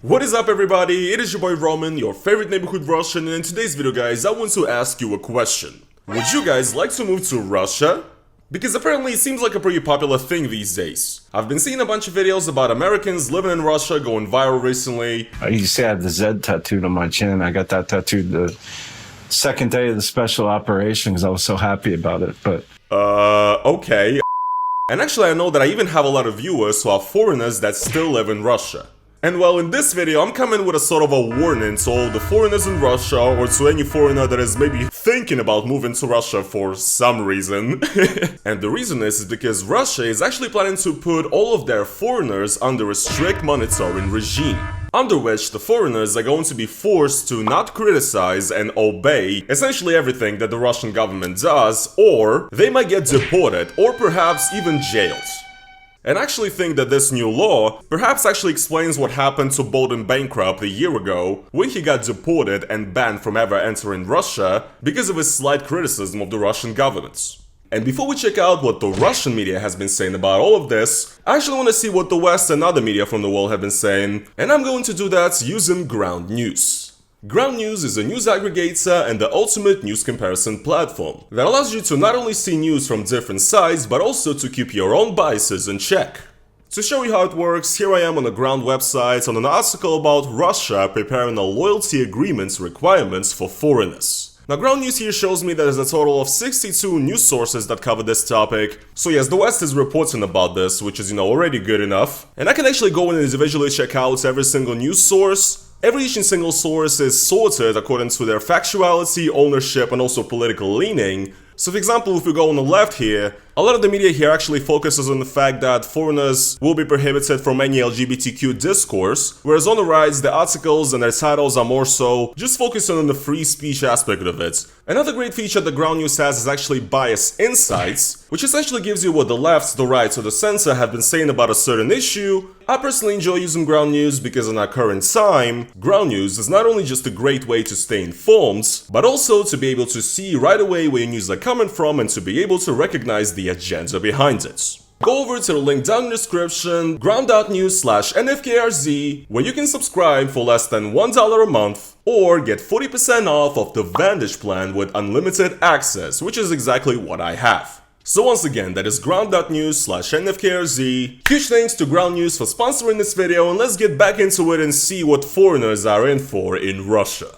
What is up, everybody? It is your boy Roman, your favorite neighborhood Russian, and in today's video, guys, I want to ask you a question. Would you guys like to move to Russia? Because apparently it seems like a pretty popular thing these days. I've been seeing a bunch of videos about Americans living in Russia going viral recently. You see I have the Z tattooed on my chin. I got that tattooed the second day of the special operation because I was so happy about it, but... Okay. And actually I know that I even have a lot of viewers who are foreigners that still live in Russia. And well, in this video, I'm coming with a sort of a warning to all the foreigners in Russia, or to any foreigner that is maybe thinking about moving to Russia for some reason. And the reason is because Russia is actually planning to put all of their foreigners under a strict monitoring regime, under which the foreigners are going to be forced to not criticize and obey essentially everything that the Russian government does, or they might get deported, or perhaps even jailed. And I actually think that this new law perhaps actually explains what happened to Bald and Bankrupt a year ago, when he got deported and banned from ever entering Russia because of his slight criticism of the Russian government. And before we check out what the Russian media has been saying about all of this, I actually want to see what the West and other media from the world have been saying, and I'm going to do that using Ground News. Ground News is a news aggregator and the ultimate news comparison platform that allows you to not only see news from different sides, but also to keep your own biases in check. To show you how it works, here I am on the Ground website on an article about Russia preparing a loyalty agreements requirements for foreigners. Now, Ground News here shows me that there's a total of 62 news sources that cover this topic. So yes, the West is reporting about this, which is, already good enough. And I can actually go in and individually check out every single news source. Every single source is sorted according to their factuality, ownership, and also political leaning. So for example, if we go on the left here, a lot of the media here actually focuses on the fact that foreigners will be prohibited from any LGBTQ discourse, whereas on the right, the articles and their titles are more so just focusing on the free speech aspect of it. Another great feature that Ground News has is actually bias insights, which essentially gives you what the left, the right, or the center have been saying about a certain issue. I personally enjoy using Ground News because in our current time, Ground News is not only just a great way to stay informed, but also to be able to see right away where your news are coming from and to be able to recognize the agenda behind it. Go over to the link down in the description, ground.news/NFKRZ, where you can subscribe for less than $1 a month, or get 40% off of the Vantage plan with unlimited access, which is exactly what I have. So once again, that is ground.news/NFKRZ. Huge thanks to Ground News for sponsoring this video, and let's get back into it and see what foreigners are in for in Russia.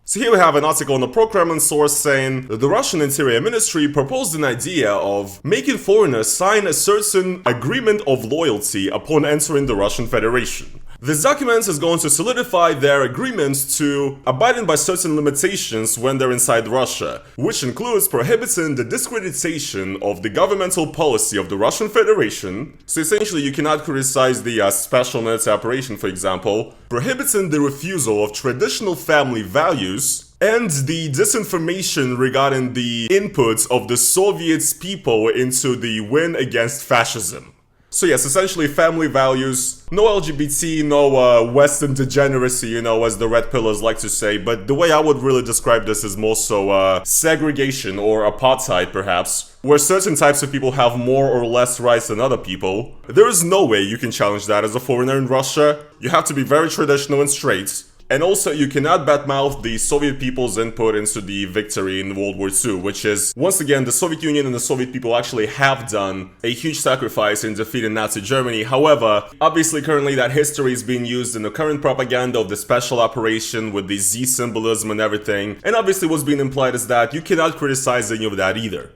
So here we have an article on the pro-Kremlin source saying that the Russian Interior Ministry proposed an idea of making foreigners sign a certain agreement of loyalty upon entering the Russian Federation. This document is going to solidify their agreements to abiding by certain limitations when they're inside Russia, which includes prohibiting the discreditation of the governmental policy of the Russian Federation. So essentially you cannot criticize the special military operation, for example, prohibiting the refusal of traditional family values, and the disinformation regarding the inputs of the Soviet people into the win against fascism. So yes, essentially family values, no LGBT, no Western degeneracy, as the red pillars like to say, but the way I would really describe this is more so segregation or apartheid perhaps, where certain types of people have more or less rights than other people. There is no way you can challenge that as a foreigner in Russia. You have to be very traditional and straight. And also, you cannot badmouth the Soviet people's input into the victory in World War II, which is, once again, the Soviet Union and the Soviet people actually have done a huge sacrifice in defeating Nazi Germany. However, obviously currently that history is being used in the current propaganda of the special operation with the Z symbolism and everything, and obviously what's being implied is that you cannot criticize any of that either.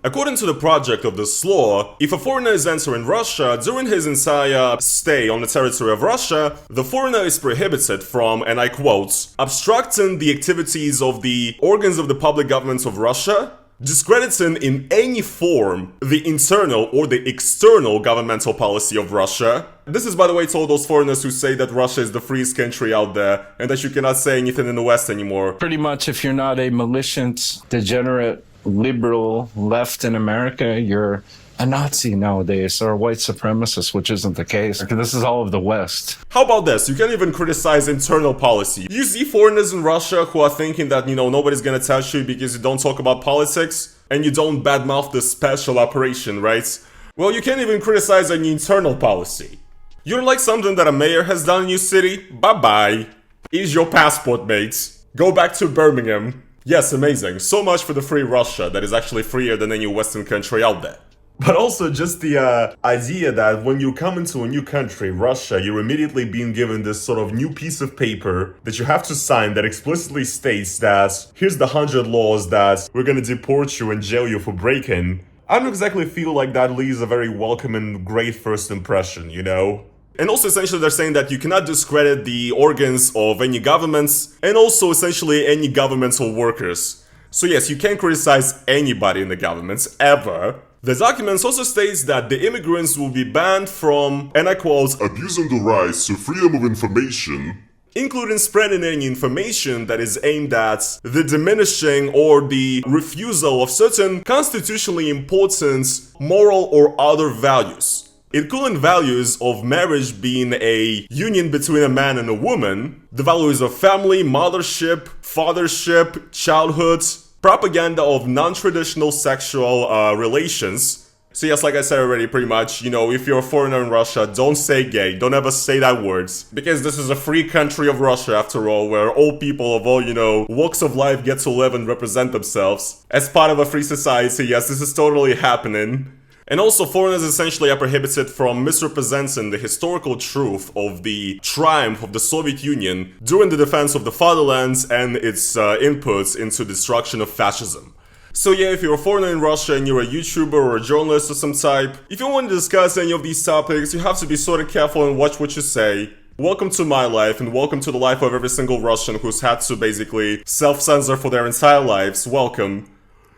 According to the project of this law, if a foreigner is entering Russia, during his entire stay on the territory of Russia, the foreigner is prohibited from, and I quote, obstructing the activities of the organs of the public government of Russia, discrediting in any form the internal or the external governmental policy of Russia. This is, by the way, to all those foreigners who say that Russia is the freest country out there and that you cannot say anything in the West anymore. Pretty much, if you're not a malicious, degenerate, liberal left in America, you're a Nazi nowadays, or a white supremacist, which isn't the case. This is all of the West. How about this? You can't even criticize internal policy. You see foreigners in Russia who are thinking that, nobody's gonna touch you because you don't talk about politics and you don't badmouth the special operation, right? Well, you can't even criticize any internal policy. You don't like something that a mayor has done in your city? Bye-bye. Here's your passport, mates. Go back to Birmingham. Yes, amazing. So much for the free Russia that is actually freer than any Western country out there. But also just the idea that when you come into a new country, Russia, you're immediately being given this sort of new piece of paper that you have to sign that explicitly states that here's the 100 laws that we're gonna deport you and jail you for breaking. I don't exactly feel like that leaves a very welcome and great first impression, you know? And also essentially they're saying that you cannot discredit the organs of any governments and also essentially any governmental workers. So yes, you can't criticize anybody in the governments, ever. The documents also states that the immigrants will be banned from, and I quote, abusing the rights to freedom of information, including spreading any information that is aimed at the diminishing or the refusal of certain constitutionally important moral or other values. Including values of marriage being a union between a man and a woman, the values of family, mothership, fathership, childhood, propaganda of non-traditional sexual relations. So yes, like I said already, pretty much, you know, if you're a foreigner in Russia, don't say gay, don't ever say that word. Because this is a free country of Russia, after all, where all people of all, you know, walks of life get to live and represent themselves. As part of a free society, yes, this is totally happening. And also, foreigners essentially are prohibited from misrepresenting the historical truth of the triumph of the Soviet Union during the defense of the fatherland and its inputs into destruction of fascism. So yeah, if you're a foreigner in Russia and you're a YouTuber or a journalist of some type, if you want to discuss any of these topics, you have to be sort of careful and watch what you say. Welcome to my life and welcome to the life of every single Russian who's had to basically self-censor for their entire lives. Welcome.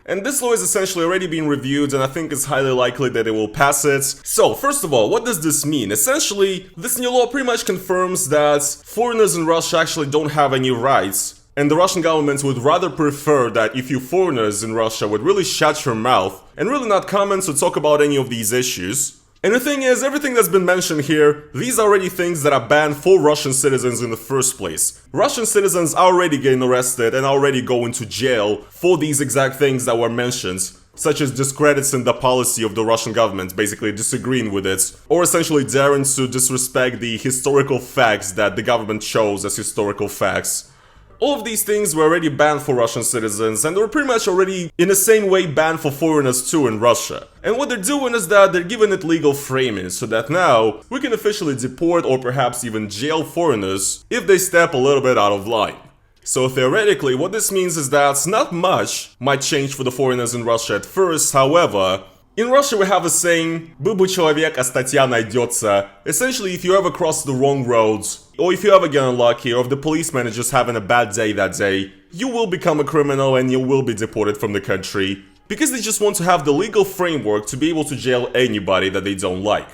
And this law is essentially already being reviewed and I think it's highly likely that they will pass it. So, first of all, what does this mean? Essentially, this new law pretty much confirms that foreigners in Russia actually don't have any rights. And the Russian government would rather prefer that if you foreigners in Russia would really shut your mouth and really not comment or talk about any of these issues. And the thing is, everything that's been mentioned here, these are already things that are banned for Russian citizens in the first place. Russian citizens are already getting arrested and already going to jail for these exact things that were mentioned, such as discrediting the policy of the Russian government, basically disagreeing with it, or essentially daring to disrespect the historical facts that the government chose as historical facts. All of these things were already banned for Russian citizens, and they were pretty much already in the same way banned for foreigners too in Russia. And what they're doing is that they're giving it legal framing, so that now we can officially deport or perhaps even jail foreigners if they step a little bit out of line. So theoretically, what this means is that not much might change for the foreigners in Russia at first, however, in Russia we have a saying, «Был человек, а статья найдется». Essentially, if you ever cross the wrong roads, or if you ever get unlucky, or if the policeman is just having a bad day that day, you will become a criminal and you will be deported from the country, because they just want to have the legal framework to be able to jail anybody that they don't like.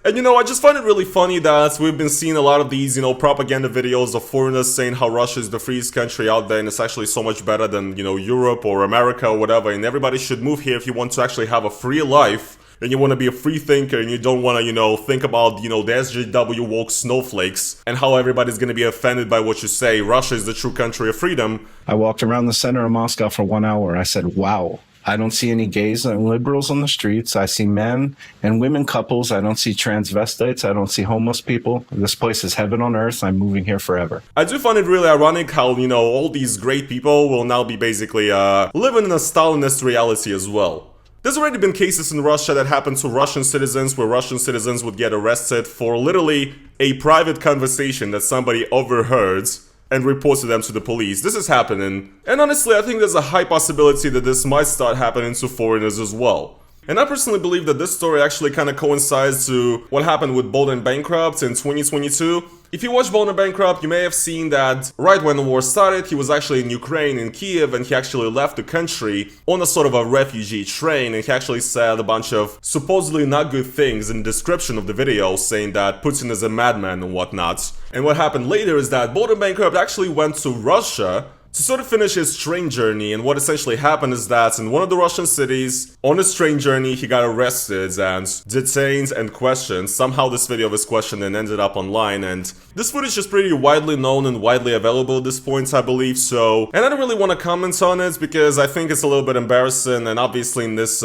And you know, I just find it really funny that we've been seeing a lot of these, you know, propaganda videos of foreigners saying how Russia is the freest country out there and it's actually so much better than, you know, Europe or America or whatever, and everybody should move here if you want to actually have a free life and you want to be a free thinker and you don't want to, you know, think about, you know, the SJW woke snowflakes and how everybody's going to be offended by what you say. Russia is the true country of freedom. I walked around the center of Moscow for 1 hour. I said, wow. I don't see any gays and liberals on the streets. I see men and women couples. I don't see transvestites. I don't see homeless people. This place is heaven on earth. I'm moving here forever. I do find it really ironic how, you know, all these great people will now be basically living in a Stalinist reality as well. There's already been cases in Russia that happened to Russian citizens where Russian citizens would get arrested for literally a private conversation that somebody overheard and reported them to the police. This is happening, and honestly I think there's a high possibility that this might start happening to foreigners as well. And I personally believe that this story actually kind of coincides to what happened with Bald and Bankrupt in 2022. If you watch Bald and Bankrupt, you may have seen that right when the war started, he was actually in Ukraine, in Kiev, and he actually left the country on a sort of a refugee train, and he actually said a bunch of supposedly not good things in the description of the video, saying that Putin is a madman and whatnot. And what happened later is that Bald and Bankrupt actually went to Russia to sort of finish his train journey. And what essentially happened is that in one of the Russian cities, on his train journey, he got arrested and detained and questioned. Somehow this video of his questioning ended up online, and this footage is pretty widely known and widely available at this point, I believe so. And I don't really want to comment on it because I think it's a little bit embarrassing, and obviously in this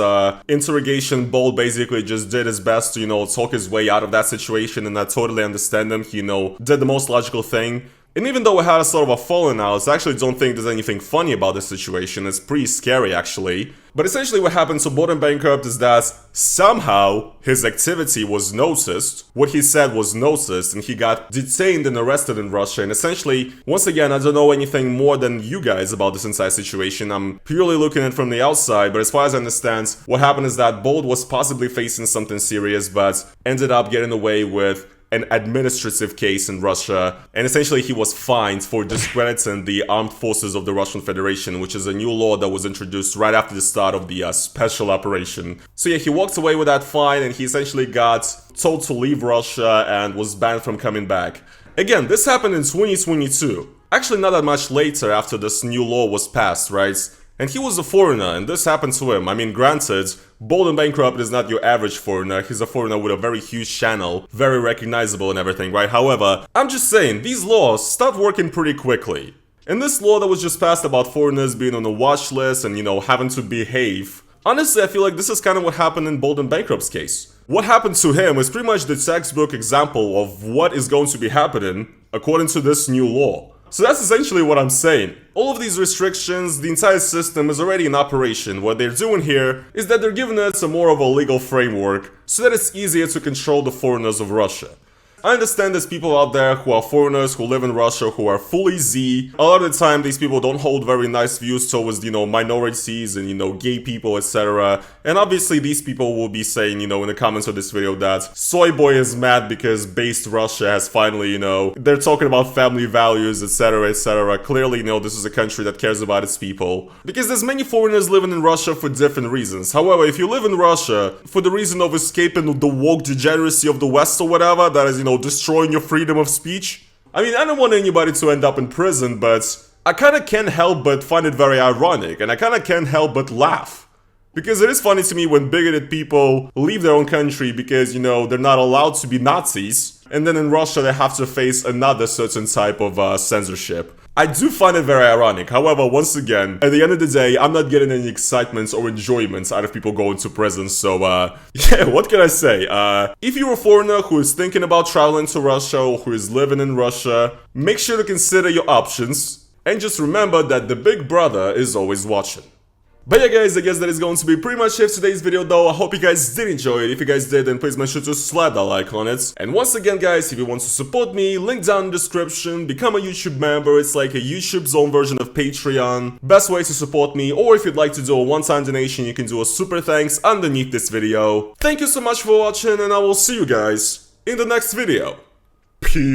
interrogation, Bald basically just did his best to, talk his way out of that situation, and I totally understand him. He, did the most logical thing. And even though we had a sort of a falling out, I actually don't think there's anything funny about this situation. It's pretty scary, actually. But essentially what happened to Bald and Bankrupt is that somehow his activity was noticed, what he said was noticed, and he got detained and arrested in Russia. And essentially, once again, I don't know anything more than you guys about this entire situation. I'm purely looking at it from the outside, but as far as I understand, what happened is that Bald was possibly facing something serious, but ended up getting away with an administrative case in Russia, and essentially he was fined for discrediting the armed forces of the Russian Federation, which is a new law that was introduced right after the start of the special operation. So yeah, he walked away with that fine, and he essentially got told to leave Russia and was banned from coming back. Again, this happened in 2022. Actually, not that much later after this new law was passed, right? And he was a foreigner, and this happened to him. I mean, granted, Bald and Bankrupt is not your average foreigner. He's a foreigner with a very huge channel, very recognizable and everything, right? However, I'm just saying, these laws start working pretty quickly. And this law that was just passed about foreigners being on a watch list and, having to behave, honestly, I feel like this is kind of what happened in Bald and Bankrupt's case. What happened to him is pretty much the textbook example of what is going to be happening according to this new law. So that's essentially what I'm saying. All of these restrictions, the entire system is already in operation. What they're doing here is that they're giving it some more of a legal framework so that it's easier to control the foreigners of Russia. I understand there's people out there who are foreigners, who live in Russia, who are fully Z. A lot of the time, these people don't hold very nice views towards, minorities and, gay people, etc. And obviously, these people will be saying, in the comments of this video that Soy Boy is mad because based Russia has finally, they're talking about family values, etc., etc. Clearly, this is a country that cares about its people. Because there's many foreigners living in Russia for different reasons. However, if you live in Russia for the reason of escaping the woke degeneracy of the West or whatever, that is, destroying your freedom of speech. I mean, I don't want anybody to end up in prison, but I kinda can't help but find it very ironic, and I kinda can't help but laugh. Because it is funny to me when bigoted people leave their own country because, they're not allowed to be Nazis, and then in Russia they have to face another certain type of censorship. I do find it very ironic. However, once again, at the end of the day, I'm not getting any excitement or enjoyment out of people going to prison, so, yeah, what can I say? If you're a foreigner who is thinking about traveling to Russia or who is living in Russia, make sure to consider your options, and just remember that the big brother is always watching. But yeah guys, I guess that is going to be pretty much it for today's video though. I hope you guys did enjoy it. If you guys did, then please make sure to slap that like on it. And once again guys, if you want to support me, link down in the description, become a YouTube member. It's like a YouTube's own version of Patreon. Best way to support me, or if you'd like to do a one-time donation, you can do a super thanks underneath this video. Thank you so much for watching, and I will see you guys in the next video. Peace.